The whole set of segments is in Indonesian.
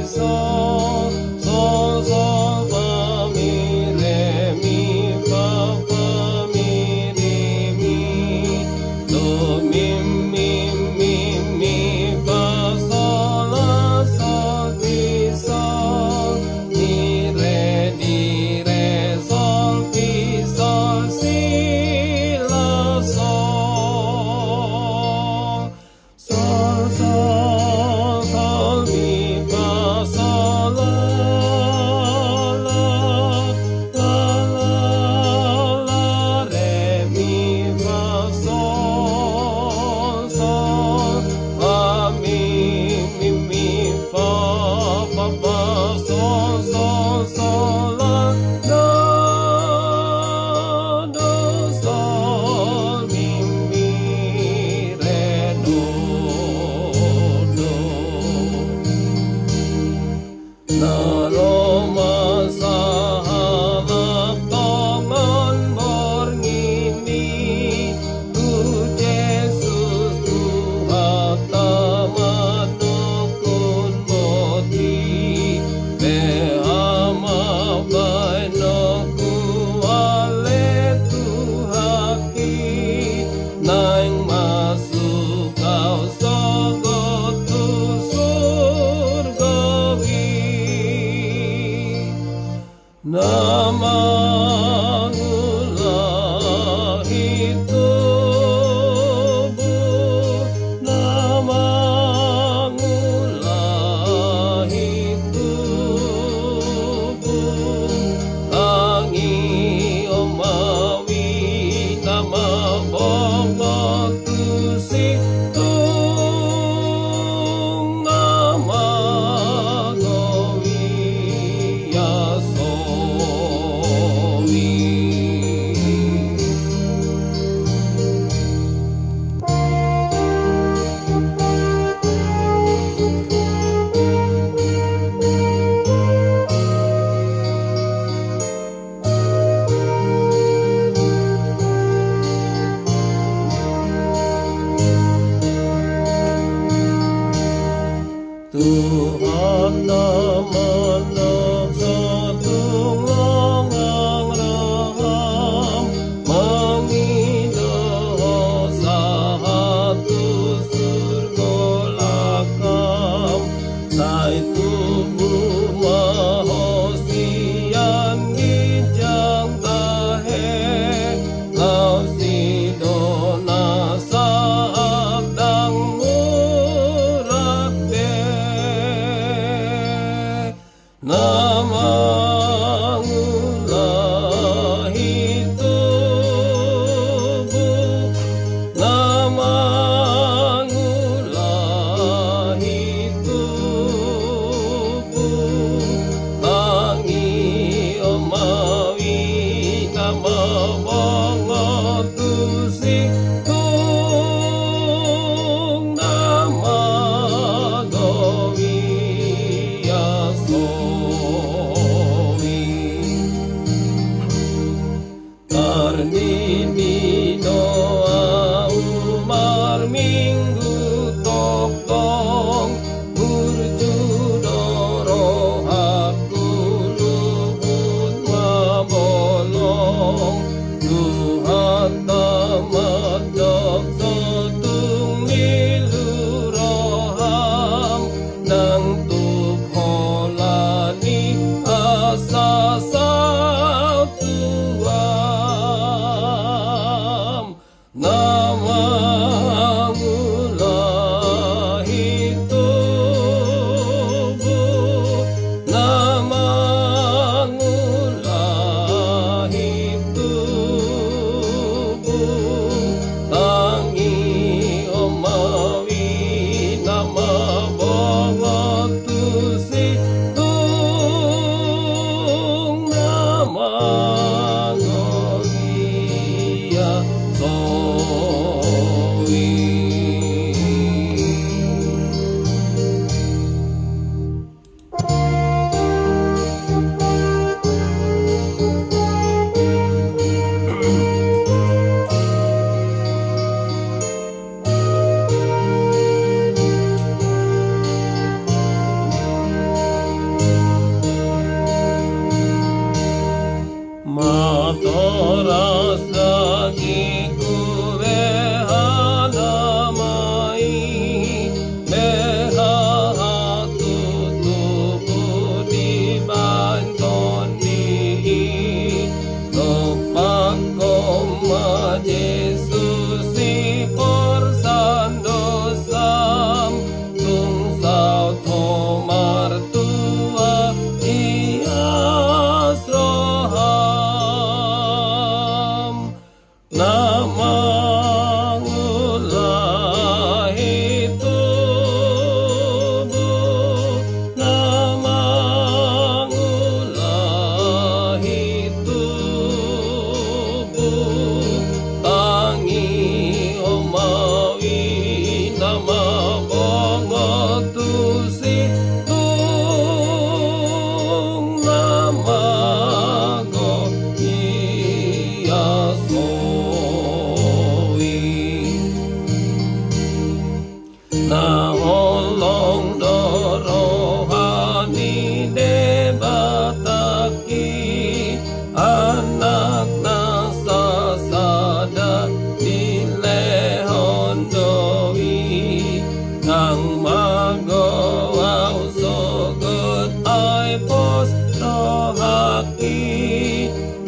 sol, sol, sol, fa, mi, re, mi, fa, mi, re, mi, do, mi, fa, sol, la, sol, ti, sol, mi, re, di, re, sol, fi, sol, si, la, sol, sol, sol, sol, mi, fa, sol, la, la, la, la, re, mi, fa, sol, sol, fa, mi, fa, sol, sol, sol, la, do, sol, mi, re, do. Naroma sahabat tongan borngini, tu Yesus Tuhan tamanukun moti, behama bainoku ale Tuhaki, naing masuk kau sogotu surgawi. Namangulah hidupmu, namangulah hidupmu, tangi omawi nama bongo tusitung nama gowi yasowi. Tuhan namanak satulong ang raham, mangidaw sa hatu surgolakam, sa itubu mahosian gijang tahe, lau sidona sa abdang namangulah hidupmu, namangulah hidupmu, tangi omawi nama bongo tusitung nama gowi yaso.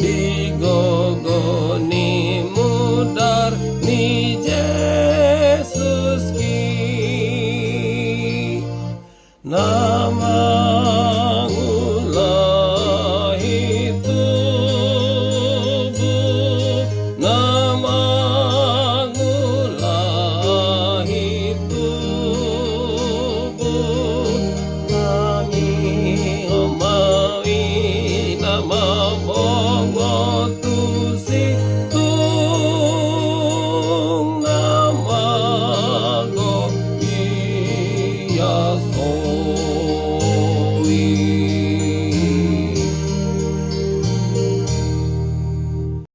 digogoni mudar ni Jesus ki.